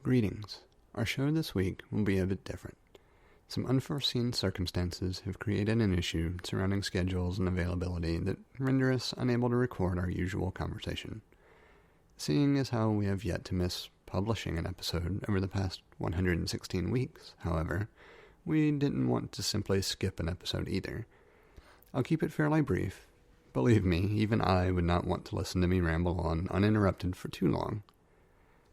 Greetings. Our show this week will be a bit different. Some unforeseen circumstances have created an issue surrounding schedules and availability that render us unable to record our usual conversation. Seeing as how we have yet to miss publishing an episode over the past 116 weeks, however, we didn't want to simply skip an episode either. I'll keep it fairly brief. Believe me, even I would not want to listen to me ramble on uninterrupted for too long.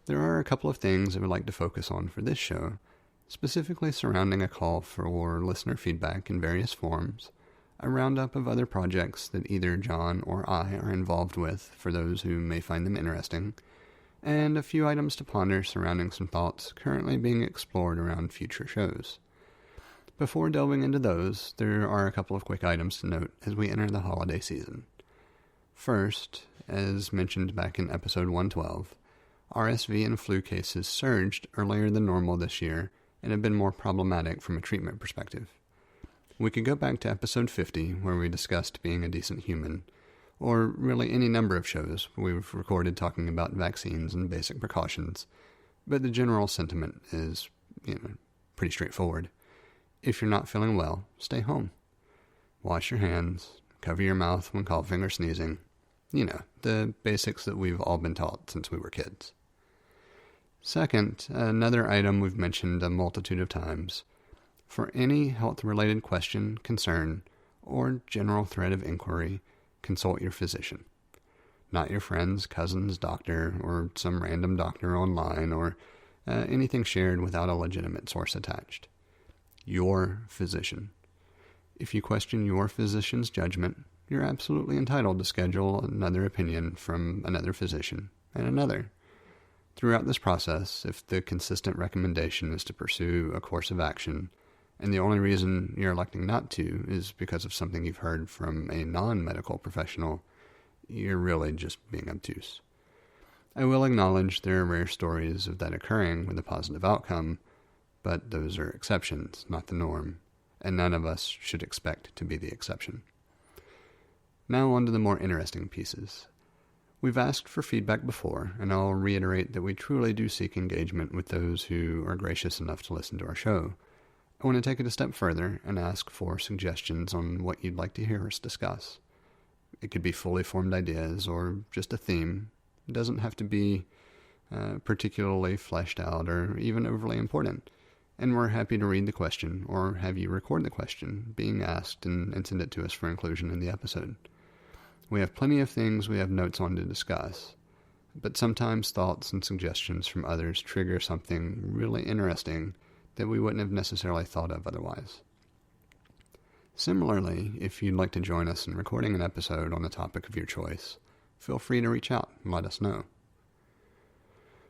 There are a couple of things I would like to focus on for this show, specifically surrounding a call for listener feedback in various forms, a roundup of other projects that either John or I are involved with for those who may find them interesting, and a few items to ponder surrounding some thoughts currently being explored around future shows. Before delving into those, there are a couple of quick items to note as we enter the holiday season. First, as mentioned back in episode 112, RSV and flu cases surged earlier than normal this year and have been more problematic from a treatment perspective. We could go back to episode 50, where we discussed being a decent human, or really any number of shows we've recorded talking about vaccines and basic precautions, but the general sentiment is, pretty straightforward. If you're not feeling well, stay home. Wash your hands, cover your mouth when coughing or sneezing. The basics that we've all been taught since we were kids. Second, another item we've mentioned a multitude of times. For any health-related question, concern, or general thread of inquiry, consult your physician. Not your friend's cousin's doctor, or some random doctor online, or anything shared without a legitimate source attached. Your physician. If you question your physician's judgment, you're absolutely entitled to schedule another opinion from another physician and another. Throughout this process, if the consistent recommendation is to pursue a course of action, and the only reason you're electing not to is because of something you've heard from a non-medical professional, you're really just being obtuse. I will acknowledge there are rare stories of that occurring with a positive outcome, but those are exceptions, not the norm, and none of us should expect to be the exception. Now on to the more interesting pieces. We've asked for feedback before, and I'll reiterate that we truly do seek engagement with those who are gracious enough to listen to our show. I want to take it a step further and ask for suggestions on what you'd like to hear us discuss. It could be fully formed ideas or just a theme. It doesn't have to be particularly fleshed out or even overly important. And we're happy to read the question or have you record the question being asked and send it to us for inclusion in the episode. We have plenty of things we have notes on to discuss, but sometimes thoughts and suggestions from others trigger something really interesting that we wouldn't have necessarily thought of otherwise. Similarly, if you'd like to join us in recording an episode on a topic of your choice, feel free to reach out and let us know.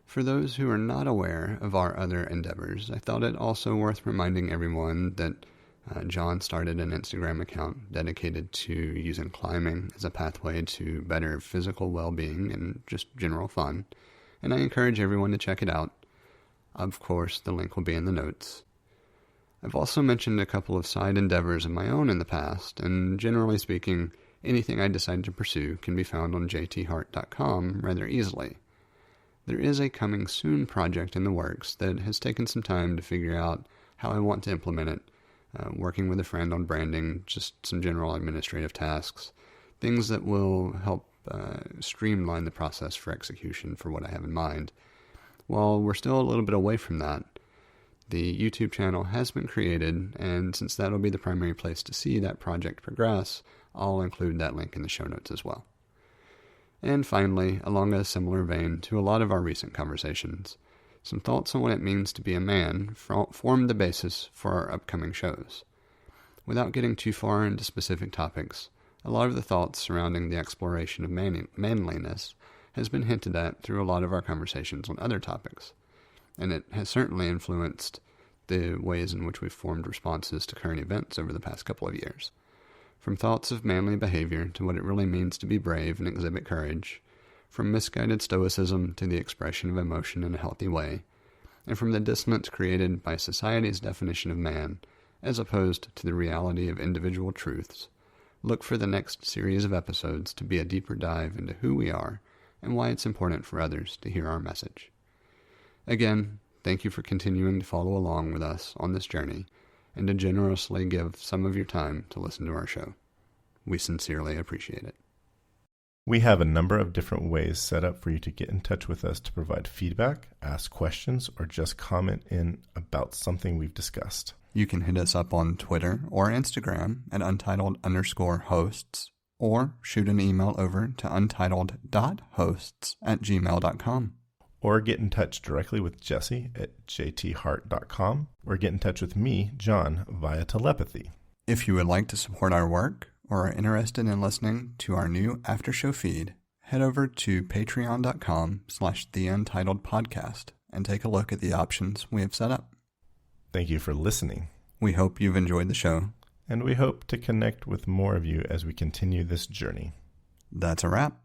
For those who are not aware of our other endeavors, I thought it also worth reminding everyone that John started an Instagram account dedicated to using climbing as a pathway to better physical well-being and just general fun, and I encourage everyone to check it out. Of course, the link will be in the notes. I've also mentioned a couple of side endeavors of my own in the past, and generally speaking, anything I decide to pursue can be found on jthart.com rather easily. There is a coming soon project in the works that has taken some time to figure out how I want to implement it, working with a friend on branding, just some general administrative tasks, things that will help streamline the process for execution for what I have in mind. While we're still a little bit away from that, the YouTube channel has been created, and since that'll be the primary place to see that project progress, I'll include that link in the show notes as well. And finally, along a similar vein to a lot of our recent conversations, some thoughts on what it means to be a man form the basis for our upcoming shows. Without getting too far into specific topics, a lot of the thoughts surrounding the exploration of manliness has been hinted at through a lot of our conversations on other topics, and it has certainly influenced the ways in which we've formed responses to current events over the past couple of years. From thoughts of manly behavior to what it really means to be brave and exhibit courage, from misguided stoicism to the expression of emotion in a healthy way, and from the dissonance created by society's definition of man, as opposed to the reality of individual truths, look for the next series of episodes to be a deeper dive into who we are and why it's important for others to hear our message. Again, thank you for continuing to follow along with us on this journey and to generously give some of your time to listen to our show. We sincerely appreciate it. We have a number of different ways set up for you to get in touch with us to provide feedback, ask questions, or just comment in about something we've discussed. You can hit us up on Twitter or Instagram at untitled_hosts, or shoot an email over to untitled.hosts@gmail.com. Or get in touch directly with Jesse at jthart.com, or get in touch with me, John, via telepathy. If you would like to support our work or are interested in listening to our new after show feed, head over to patreon.com/theUntitledPodcast and take a look at the options we have set up. Thank you for listening. We hope you've enjoyed the show. And we hope to connect with more of you as we continue this journey. That's a wrap.